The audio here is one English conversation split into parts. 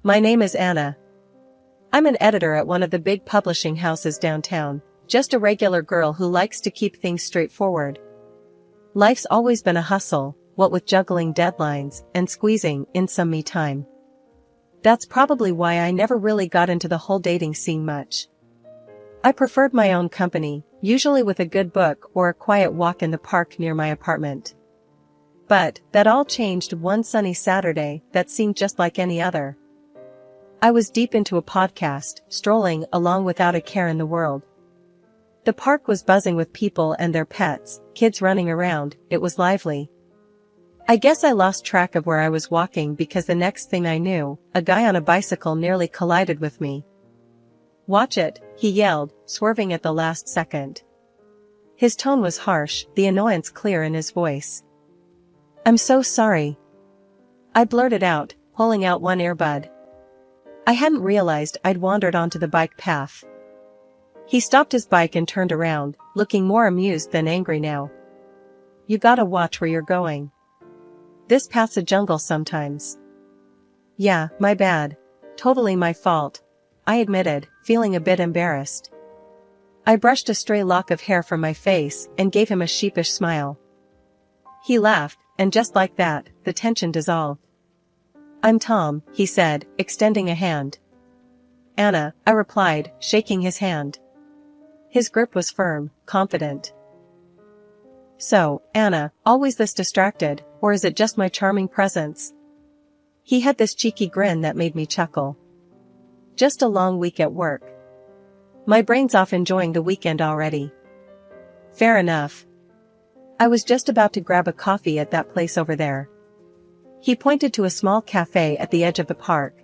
My name is Anna. I'm an editor at one of the big publishing houses downtown, just a regular girl who likes to keep things straightforward. Life's always been a hustle, what with juggling deadlines and squeezing in some me time. That's probably why I never really got into the whole dating scene much. I preferred my own company, usually with a good book or a quiet walk in the park near my apartment. But that all changed one sunny Saturday that seemed just like any other. I was deep into a podcast, strolling along without a care in the world. The park was buzzing with people and their pets, kids running around, it was lively. I guess I lost track of where I was walking because the next thing I knew, a guy on a bicycle nearly collided with me. "Watch it," he yelled, swerving at the last second. His tone was harsh, the annoyance clear in his voice. "I'm so sorry," I blurted out, pulling out one earbud. I hadn't realized I'd wandered onto the bike path. He stopped his bike and turned around, looking more amused than angry now. "You gotta watch where you're going. This path's a jungle sometimes." "Yeah, my bad. Totally my fault," I admitted, feeling a bit embarrassed. I brushed a stray lock of hair from my face and gave him a sheepish smile. He laughed, and just like that, the tension dissolved. "I'm Tom," he said, extending a hand. "Anna," I replied, shaking his hand. His grip was firm, confident. "So, Anna, always this distracted, or is it just my charming presence?" He had this cheeky grin that made me chuckle. "Just a long week at work. My brain's off enjoying the weekend already." "Fair enough. I was just about to grab a coffee at that place over there." He pointed to a small cafe at the edge of the park.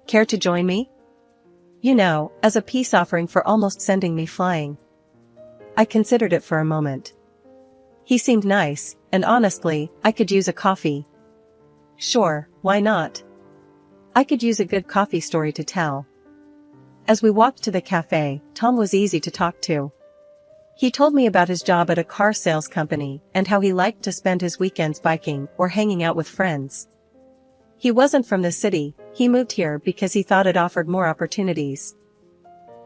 "Care to join me? You know, as a peace offering for almost sending me flying." I considered it for a moment. He seemed nice, and honestly, I could use a coffee. Sure, why not? I could use a good coffee story to tell. As we walked to the cafe, Tom was easy to talk to. He told me about his job at a car sales company and how he liked to spend his weekends biking or hanging out with friends. He wasn't from the city, he moved here because he thought it offered more opportunities.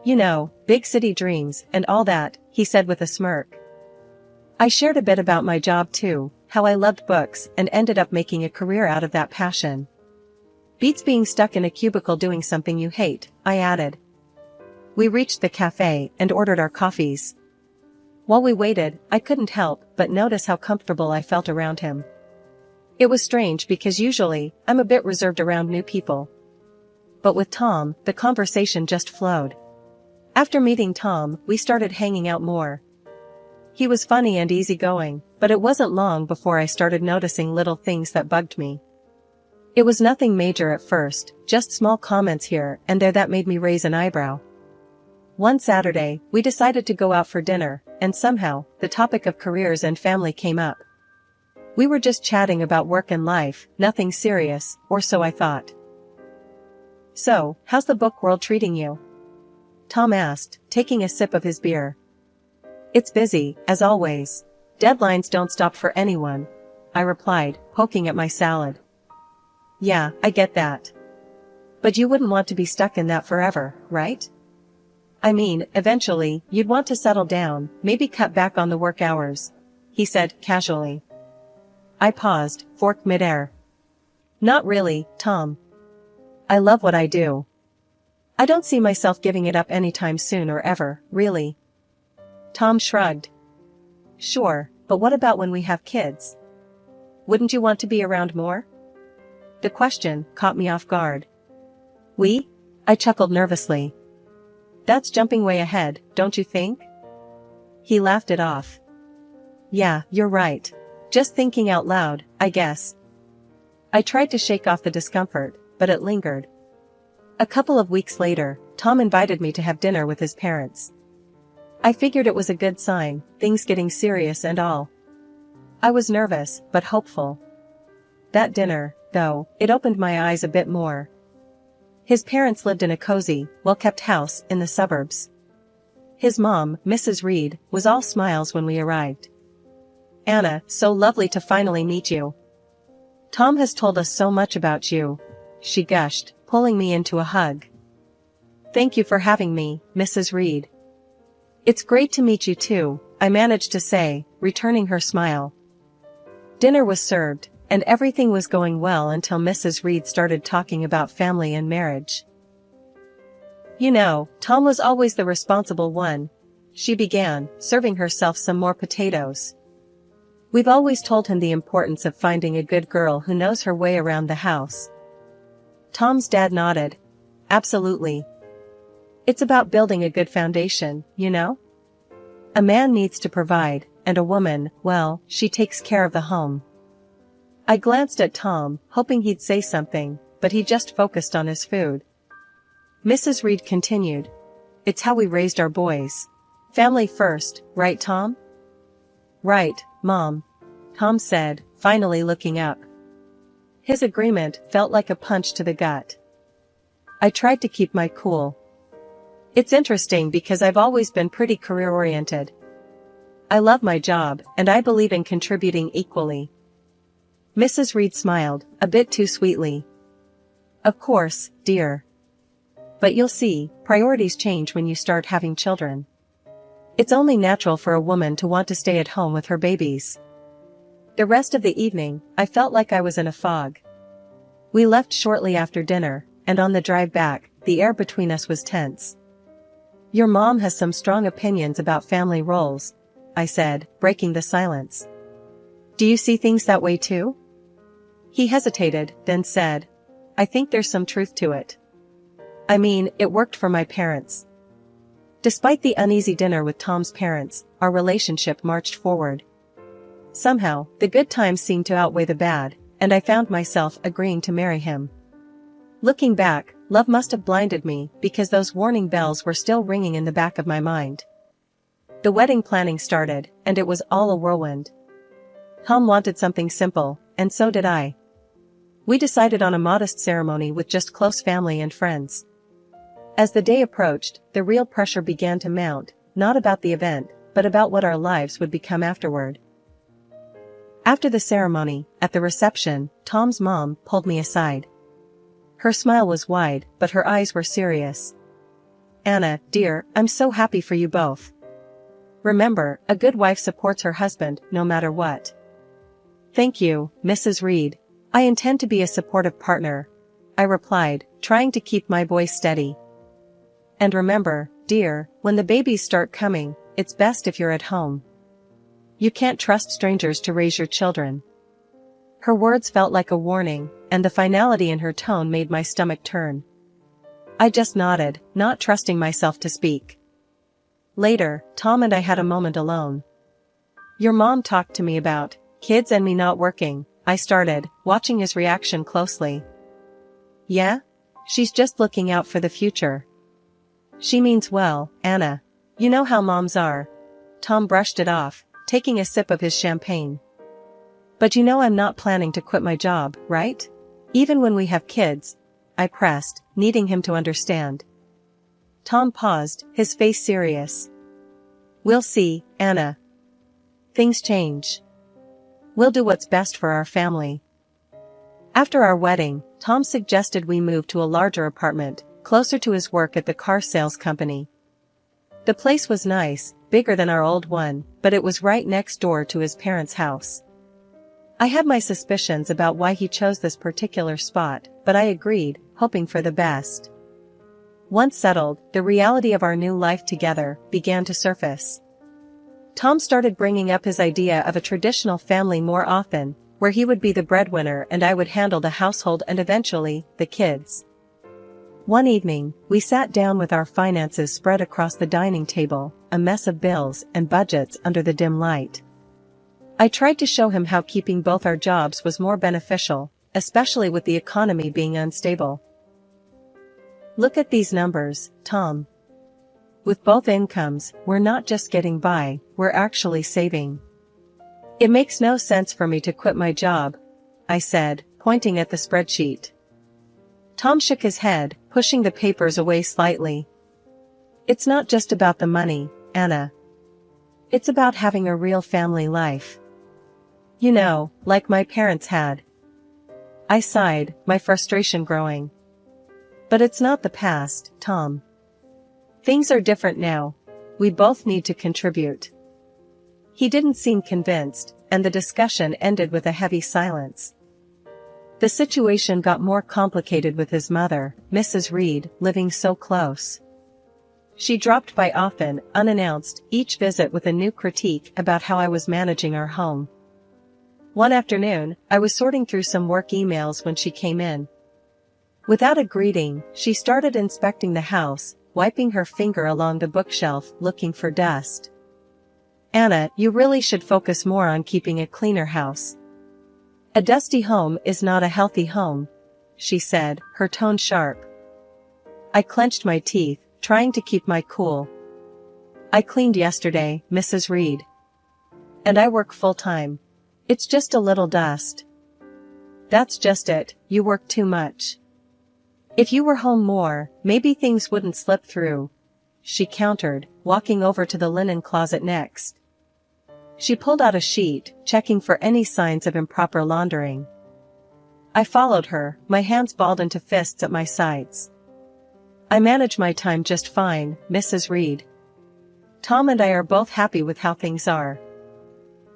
"You know, big city dreams and all that," he said with a smirk. I shared a bit about my job too, how I loved books and ended up making a career out of that passion. "Beats being stuck in a cubicle doing something you hate," I added. We reached the cafe and ordered our coffees. While we waited, I couldn't help but notice how comfortable I felt around him. It was strange because usually, I'm a bit reserved around new people. But with Tom, the conversation just flowed. After meeting Tom, we started hanging out more. He was funny and easygoing, but it wasn't long before I started noticing little things that bugged me. It was nothing major at first, just small comments here and there that made me raise an eyebrow. One Saturday, we decided to go out for dinner, and somehow, the topic of careers and family came up. We were just chatting about work and life, nothing serious, or so I thought. "So, how's the book world treating you?" Tom asked, taking a sip of his beer. "It's busy, as always. Deadlines don't stop for anyone," I replied, poking at my salad. "Yeah, I get that. But you wouldn't want to be stuck in that forever, right? I mean, eventually, you'd want to settle down, maybe cut back on the work hours," he said, casually. I paused, fork midair. "Not really, Tom. I love what I do. I don't see myself giving it up anytime soon or ever, really." Tom shrugged. "Sure, but what about when we have kids? Wouldn't you want to be around more?" The question caught me off guard. "We?" I chuckled nervously. "That's jumping way ahead, don't you think?" He laughed it off. "Yeah, you're right. Just thinking out loud, I guess." I tried to shake off the discomfort, but it lingered. A couple of weeks later, Tom invited me to have dinner with his parents. I figured it was a good sign, things getting serious and all. I was nervous, but hopeful. That dinner, though, it opened my eyes a bit more. His parents lived in a cozy, well-kept house in the suburbs. His mom, Mrs. Reed, was all smiles when we arrived. "Anna, so lovely to finally meet you. Tom has told us so much about you," she gushed. pulling me into a hug. "Thank you for having me, Mrs. Reed." "It's great to meet you too," I managed to say, returning her smile. Dinner was served, and everything was going well until Mrs. Reed started talking about family and marriage. "You know, Tom was always the responsible one," she began, serving herself some more potatoes. "We've always told him the importance of finding a good girl who knows her way around the house." Tom's dad nodded. "Absolutely. It's about building a good foundation, you know? A man needs to provide, and a woman, well, she takes care of the home." I glanced at Tom, hoping he'd say something, but he just focused on his food. Mrs. Reed continued. "It's how we raised our boys. Family first, right, Tom?" "Right, Mom," Tom said, finally looking up. His agreement felt like a punch to the gut. I tried to keep my cool. It's interesting because I've always been pretty career-oriented. I love my job, and I believe in contributing equally. Mrs. Reed smiled, a bit too sweetly. "Of course, dear. But you'll see, priorities change when you start having children. It's only natural for a woman to want to stay at home with her babies." The rest of the evening, I felt like I was in a fog. We left shortly after dinner, and on the drive back, the air between us was tense. "Your mom has some strong opinions about family roles," I said, breaking the silence. "Do you see things that way too?" He hesitated, then said, "I think there's some truth to it. I mean, it worked for my parents." Despite the uneasy dinner with Tom's parents, our relationship marched forward. Somehow, the good times seemed to outweigh the bad, and I found myself agreeing to marry him. Looking back, love must have blinded me, because those warning bells were still ringing in the back of my mind. The wedding planning started, and it was all a whirlwind. Tom wanted something simple, and so did I. We decided on a modest ceremony with just close family and friends. As the day approached, the real pressure began to mount, not about the event, but about what our lives would become afterward. After the ceremony, at the reception, Tom's mom pulled me aside. Her smile was wide, but her eyes were serious. "Anna, dear, I'm so happy for you both. Remember, a good wife supports her husband, no matter what." "Thank you, Mrs. Reed. I intend to be a supportive partner," I replied, trying to keep my voice steady. "And remember, dear, when the babies start coming, it's best if you're at home. You can't trust strangers to raise your children." Her words felt like a warning, and the finality in her tone made my stomach turn. I just nodded, not trusting myself to speak. Later, Tom and I had a moment alone. "Your mom talked to me about kids and me not working," I started, watching his reaction closely. "Yeah? She's just looking out for the future. She means well, Anna. You know how moms are." Tom brushed it off, taking a sip of his champagne. "But you know I'm not planning to quit my job, right? Even when we have kids," I pressed, needing him to understand. Tom paused, his face serious. "We'll see, Anna. Things change. We'll do what's best for our family." After our wedding, Tom suggested we move to a larger apartment, closer to his work at the car sales company. The place was nice, bigger than our old one, but it was right next door to his parents' house. I had my suspicions about why he chose this particular spot, but I agreed, hoping for the best. Once settled, the reality of our new life together began to surface. Tom started bringing up his idea of a traditional family more often, where he would be the breadwinner and I would handle the household and eventually, the kids. One evening, we sat down with our finances spread across the dining table, a mess of bills and budgets under the dim light. I tried to show him how keeping both our jobs was more beneficial, especially with the economy being unstable. "Look at these numbers, Tom. With both incomes, we're not just getting by, we're actually saving. It makes no sense for me to quit my job," I said, pointing at the spreadsheet. Tom shook his head, pushing the papers away slightly. "It's not just about the money, Anna. It's about having a real family life. You know, like my parents had." I sighed, my frustration growing. But it's not the past, Tom. Things are different now. We both need to contribute. He didn't seem convinced, and the discussion ended with a heavy silence. The situation got more complicated with his mother, Mrs. Reed, living so close. She dropped by often, unannounced, each visit with a new critique about how I was managing our home. One afternoon, I was sorting through some work emails when she came in. Without a greeting, she started inspecting the house, wiping her finger along the bookshelf, looking for dust. "Anna, you really should focus more on keeping a cleaner house. A dusty home is not a healthy home," she said, her tone sharp. I clenched my teeth, trying to keep my cool. "I cleaned yesterday, Mrs. Reed. And I work full-time. It's just a little dust." "That's just it, you work too much. If you were home more, maybe things wouldn't slip through," she countered, walking over to the linen closet next. She pulled out a sheet, checking for any signs of improper laundering. I followed her, my hands balled into fists at my sides. "I manage my time just fine, Mrs. Reed. Tom and I are both happy with how things are."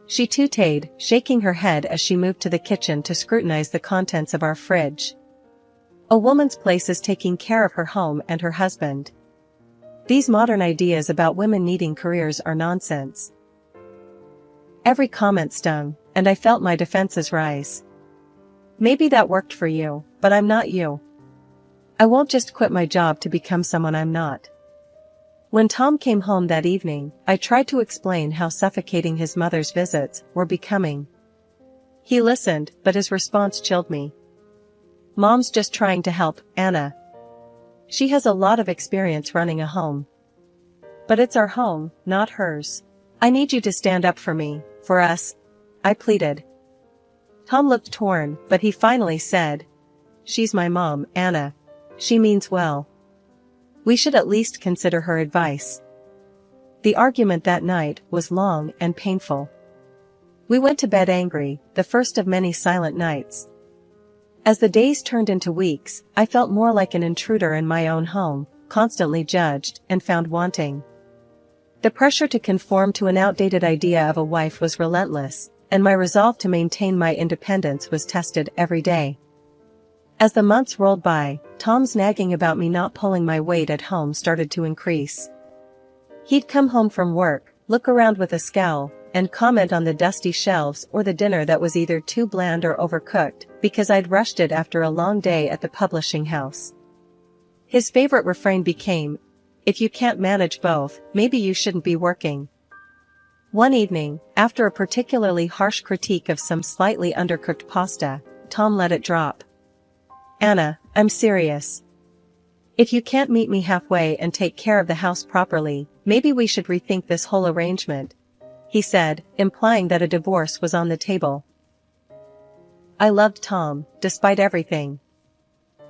She tooted, shaking her head as she moved to the kitchen to scrutinize the contents of our fridge. "A woman's place is taking care of her home and her husband. These modern ideas about women needing careers are nonsense." Every comment stung, and I felt my defenses rise. "Maybe that worked for you, but I'm not you. I won't just quit my job to become someone I'm not." When Tom came home that evening, I tried to explain how suffocating his mother's visits were becoming. He listened, but his response chilled me. "Mom's just trying to help, Anna. She has a lot of experience running a home. But it's our home, not hers. I need you to stand up for me, for us," I pleaded. Tom looked torn, but he finally said, "She's my mom, Anna. She means well. We should at least consider her advice." The argument that night was long and painful. We went to bed angry, the first of many silent nights. As the days turned into weeks, I felt more like an intruder in my own home, constantly judged and found wanting. The pressure to conform to an outdated idea of a wife was relentless, and my resolve to maintain my independence was tested every day. As the months rolled by, Tom's nagging about me not pulling my weight at home started to increase. He'd come home from work, look around with a scowl, and comment on the dusty shelves or the dinner that was either too bland or overcooked, because I'd rushed it after a long day at the publishing house. His favorite refrain became, "If you can't manage both, maybe you shouldn't be working." One evening, after a particularly harsh critique of some slightly undercooked pasta, Tom let it drop. "Anna, I'm serious. If you can't meet me halfway and take care of the house properly, maybe we should rethink this whole arrangement," he said, implying that a divorce was on the table. I loved Tom, despite everything.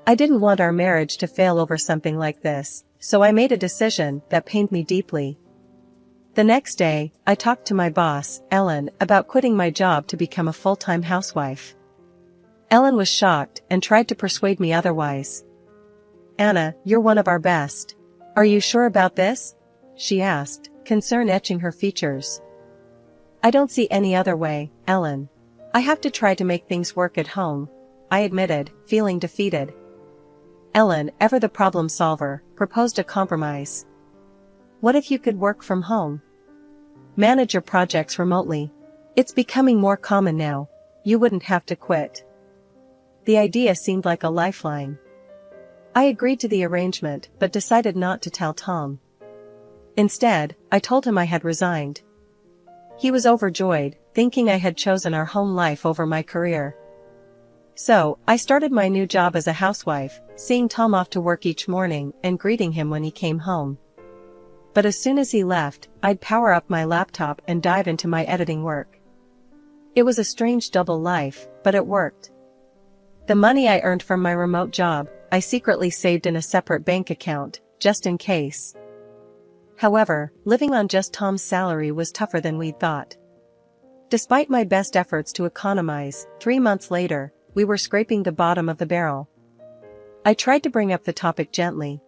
I didn't want our marriage to fail over something like this, so I made a decision that pained me deeply. The next day, I talked to my boss, Ellen, about quitting my job to become a full-time housewife. Ellen was shocked and tried to persuade me otherwise. "Anna, you're one of our best. Are you sure about this?" she asked, concern etching her features. "I don't see any other way, Ellen. I have to try to make things work at home," I admitted, feeling defeated. Ellen, ever the problem solver, proposed a compromise. "What if you could work from home? Manage your projects remotely. It's becoming more common now. You wouldn't have to quit." The idea seemed like a lifeline. I agreed to the arrangement but decided not to tell Tom. Instead, I told him I had resigned. He was overjoyed, thinking I had chosen our home life over my career. So, I started my new job as a housewife, seeing Tom off to work each morning and greeting him when he came home. But as soon as he left, I'd power up my laptop and dive into my editing work. It was a strange double life, but it worked. The money I earned from my remote job, I secretly saved in a separate bank account, just in case. However, living on just Tom's salary was tougher than we'd thought. Despite my best efforts to economize, 3 months later, we were scraping the bottom of the barrel. I tried to bring up the topic gently.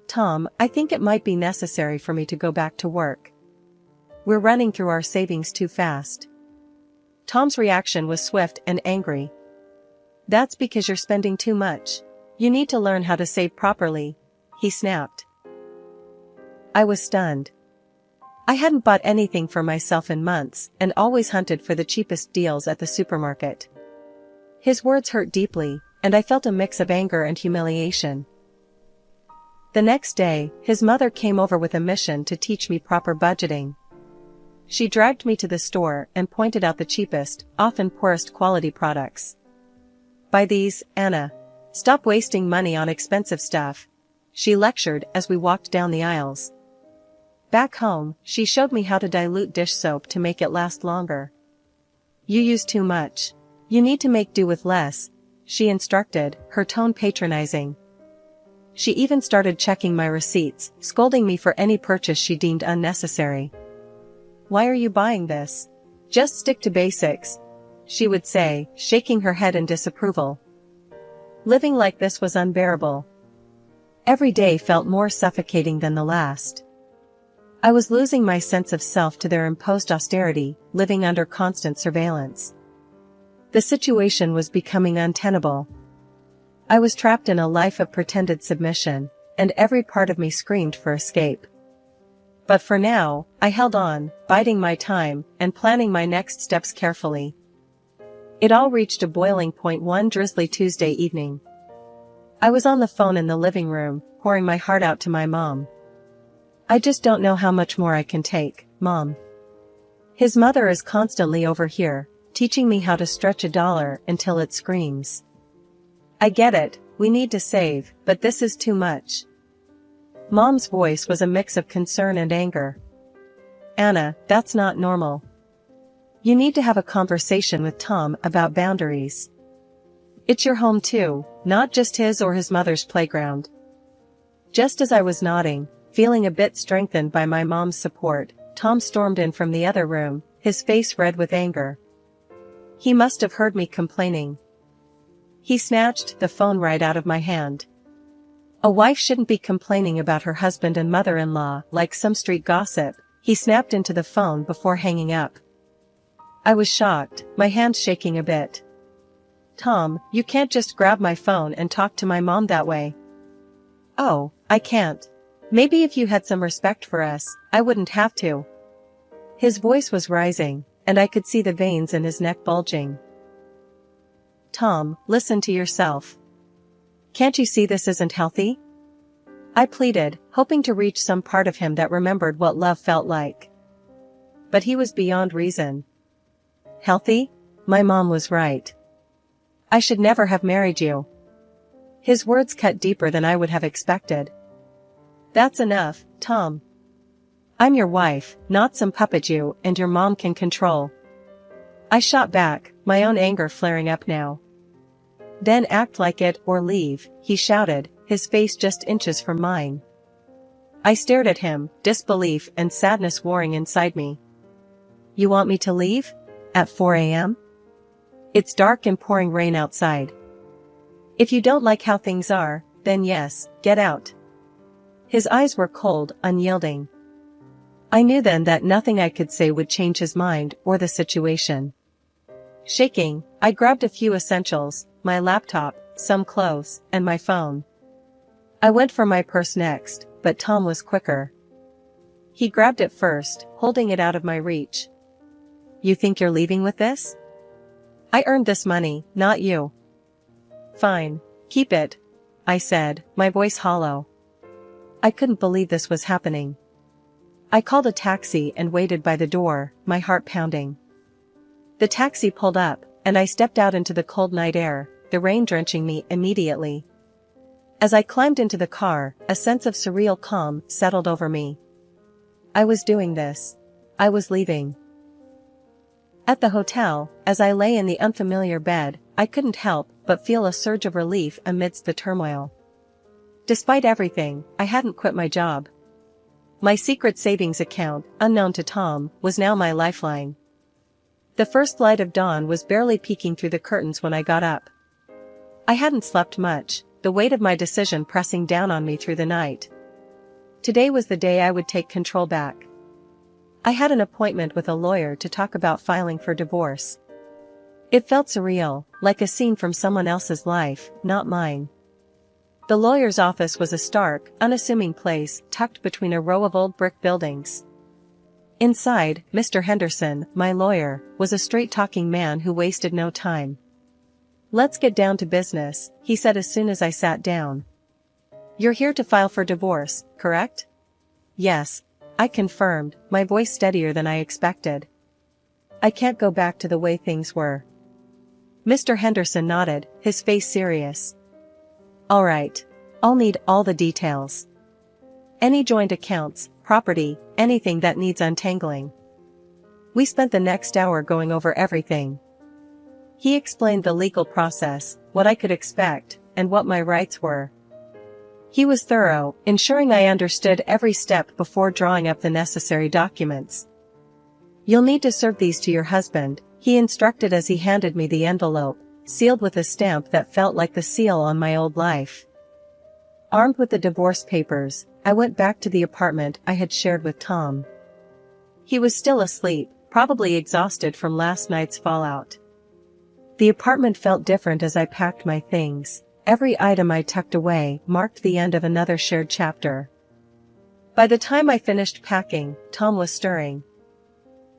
Tom, I think it might be necessary for me to go back to work. We're running through our savings too fast. Tom's reaction was swift and angry. That's because you're spending too much. You need to learn how to save properly, he snapped. I was stunned. I hadn't bought anything for myself in months and always hunted for the cheapest deals at the supermarket. His words hurt deeply, and I felt a mix of anger and humiliation. The next day, his mother came over with a mission to teach me proper budgeting. She dragged me to the store and pointed out the cheapest, often poorest quality products. Buy these, Anna. Stop wasting money on expensive stuff, she lectured as we walked down the aisles. Back home, she showed me how to dilute dish soap to make it last longer. You use too much. You need to make do with less, she instructed, her tone patronizing. She even started checking my receipts, scolding me for any purchase she deemed unnecessary. Why are you buying this? Just stick to basics, she would say, shaking her head in disapproval. Living like this was unbearable. Every day felt more suffocating than the last. I was losing my sense of self to their imposed austerity, living under constant surveillance. The situation was becoming untenable. I was trapped in a life of pretended submission, and every part of me screamed for escape. But for now, I held on, biding my time, and planning my next steps carefully. It all reached a boiling point one drizzly Tuesday evening. I was on the phone in the living room, pouring my heart out to my mom. I just don't know how much more I can take, Mom. His mother is constantly over here, teaching me how to stretch $1 until it screams. I get it, we need to save, but this is too much. Mom's voice was a mix of concern and anger. Anna, that's not normal. You need to have a conversation with Tom about boundaries. It's your home too, not just his or his mother's playground. Just as I was nodding, feeling a bit strengthened by my mom's support, Tom stormed in from the other room, his face red with anger. He must have heard me complaining. He snatched the phone right out of my hand. A wife shouldn't be complaining about her husband and mother-in-law like some street gossip, he snapped into the phone before hanging up. I was shocked, my hands shaking a bit. Tom, you can't just grab my phone and talk to my mom that way. Oh, I can't. Maybe if you had some respect for us, I wouldn't have to. His voice was rising, and I could see the veins in his neck bulging. Tom, listen to yourself. Can't you see this isn't healthy? I pleaded, hoping to reach some part of him that remembered what love felt like. But he was beyond reason. Healthy? My mom was right. I should never have married you. His words cut deeper than I would have expected. That's enough, Tom. I'm your wife, not some puppet you and your mom can control. I shot back, my own anger flaring up now. Then act like it or leave, he shouted, his face just inches from mine. I stared at him, disbelief and sadness warring inside me. You want me to leave? At 4 a.m.? It's dark and pouring rain outside. If you don't like how things are, then yes, get out. His eyes were cold, unyielding. I knew then that nothing I could say would change his mind or the situation. Shaking, I grabbed a few essentials, my laptop, some clothes, and my phone. I went for my purse next, but Tom was quicker. He grabbed it first, holding it out of my reach. You think you're leaving with this? I earned this money, not you. Fine, keep it, I said, my voice hollow. I couldn't believe this was happening. I called a taxi and waited by the door, my heart pounding. The taxi pulled up, and I stepped out into the cold night air, the rain drenching me immediately. As I climbed into the car, a sense of surreal calm settled over me. I was doing this. I was leaving. At the hotel, as I lay in the unfamiliar bed, I couldn't help but feel a surge of relief amidst the turmoil. Despite everything, I hadn't quit my job. My secret savings account, unknown to Tom, was now my lifeline. The first light of dawn was barely peeking through the curtains when I got up. I hadn't slept much, the weight of my decision pressing down on me through the night. Today was the day I would take control back. I had an appointment with a lawyer to talk about filing for divorce. It felt surreal, like a scene from someone else's life, not mine. The lawyer's office was a stark, unassuming place tucked between a row of old brick buildings. Inside, Mr. Henderson, my lawyer, was a straight-talking man who wasted no time. "Let's get down to business," he said as soon as I sat down. "You're here to file for divorce, correct?" "Yes," I confirmed, my voice steadier than I expected. "I can't go back to the way things were." Mr. Henderson nodded, his face serious. "All right. I'll need all the details. Any joint accounts, property, anything that needs untangling." We spent the next hour going over everything. He explained the legal process, what I could expect, and what my rights were. He was thorough, ensuring I understood every step before drawing up the necessary documents. "You'll need to serve these to your husband," he instructed as he handed me the envelope, sealed with a stamp that felt like the seal on my old life. Armed with the divorce papers, I went back to the apartment I had shared with Tom. He was still asleep, probably exhausted from last night's fallout. The apartment felt different as I packed my things. Every item I tucked away marked the end of another shared chapter. By the time I finished packing, Tom was stirring.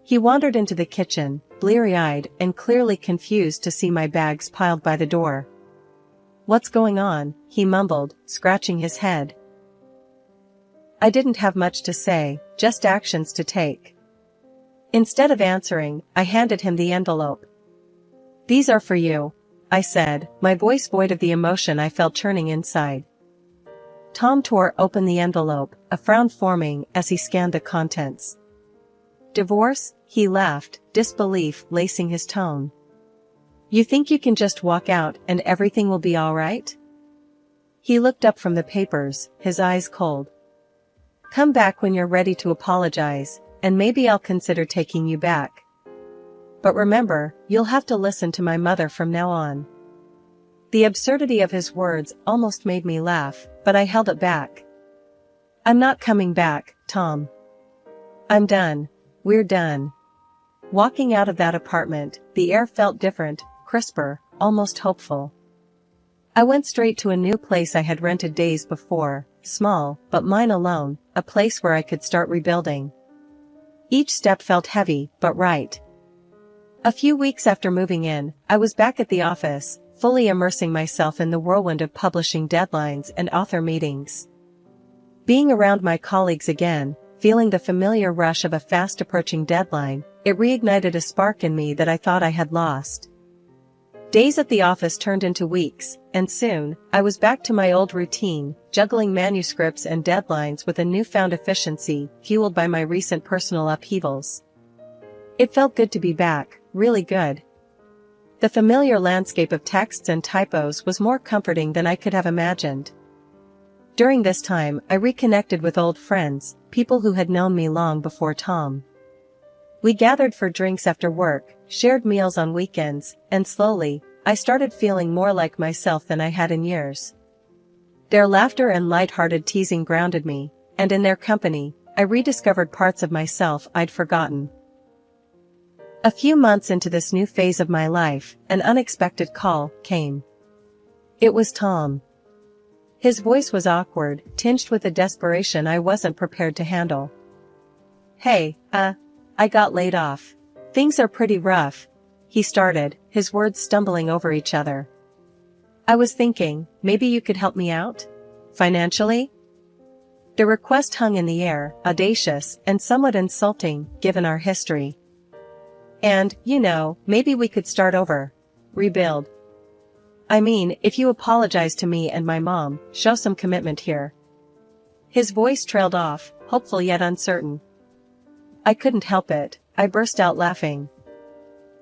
He wandered into the kitchen, bleary-eyed and clearly confused to see my bags piled by the door. "What's going on?" he mumbled, scratching his head. I didn't have much to say, just actions to take. Instead of answering, I handed him the envelope. "These are for you," I said, my voice void of the emotion I felt churning inside. Tom tore open the envelope, a frown forming as he scanned the contents. "Divorce?" he laughed, disbelief lacing his tone. "You think you can just walk out and everything will be all right?" He looked up from the papers, his eyes cold. "Come back when you're ready to apologize, and maybe I'll consider taking you back. But remember, you'll have to listen to my mother from now on." The absurdity of his words almost made me laugh, but I held it back. "I'm not coming back, Tom. I'm done. We're done." Walking out of that apartment, the air felt different, crisper, almost hopeful. I went straight to a new place I had rented days before, small, but mine alone, a place where I could start rebuilding. Each step felt heavy, but right. A few weeks after moving in, I was back at the office, fully immersing myself in the whirlwind of publishing deadlines and author meetings. Being around my colleagues again, feeling the familiar rush of a fast-approaching deadline, it reignited a spark in me that I thought I had lost. Days at the office turned into weeks, and soon, I was back to my old routine, juggling manuscripts and deadlines with a newfound efficiency, fueled by my recent personal upheavals. It felt good to be back, really good. The familiar landscape of texts and typos was more comforting than I could have imagined. During this time, I reconnected with old friends, people who had known me long before Tom. We gathered for drinks after work, shared meals on weekends, and slowly, I started feeling more like myself than I had in years. Their laughter and light-hearted teasing grounded me, and in their company, I rediscovered parts of myself I'd forgotten. A few months into this new phase of my life, an unexpected call came. It was Tom. His voice was awkward, tinged with a desperation I wasn't prepared to handle. "Hey, I got laid off. Things are pretty rough," he started, his words stumbling over each other. "I was thinking, maybe you could help me out? Financially?" The request hung in the air, audacious and somewhat insulting, given our history. "And, maybe we could start over. Rebuild. I mean, if you apologize to me and my mom, show some commitment here." His voice trailed off, hopeful yet uncertain. I couldn't help it, I burst out laughing.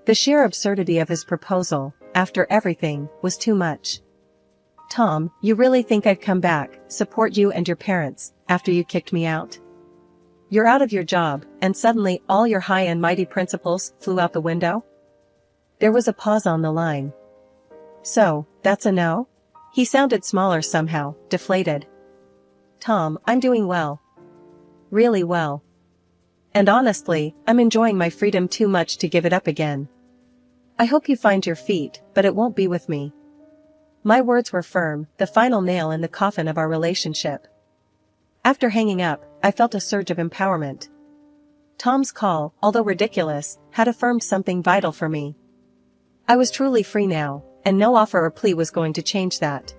The sheer absurdity of his proposal, after everything, was too much. "Tom, you really think I'd come back, support you and your parents, after you kicked me out? You're out of your job, and suddenly all your high and mighty principles flew out the window?" There was a pause on the line. "So, that's a no?" He sounded smaller somehow, deflated. Tom, I'm doing well. Really well. And honestly, I'm enjoying my freedom too much to give it up again. I hope you find your feet, but it won't be with me. My words were firm, the final nail in the coffin of our relationship. After hanging up, I felt a surge of empowerment. Tom's call, although ridiculous, had affirmed something vital for me. I was truly free now, and no offer or plea was going to change that.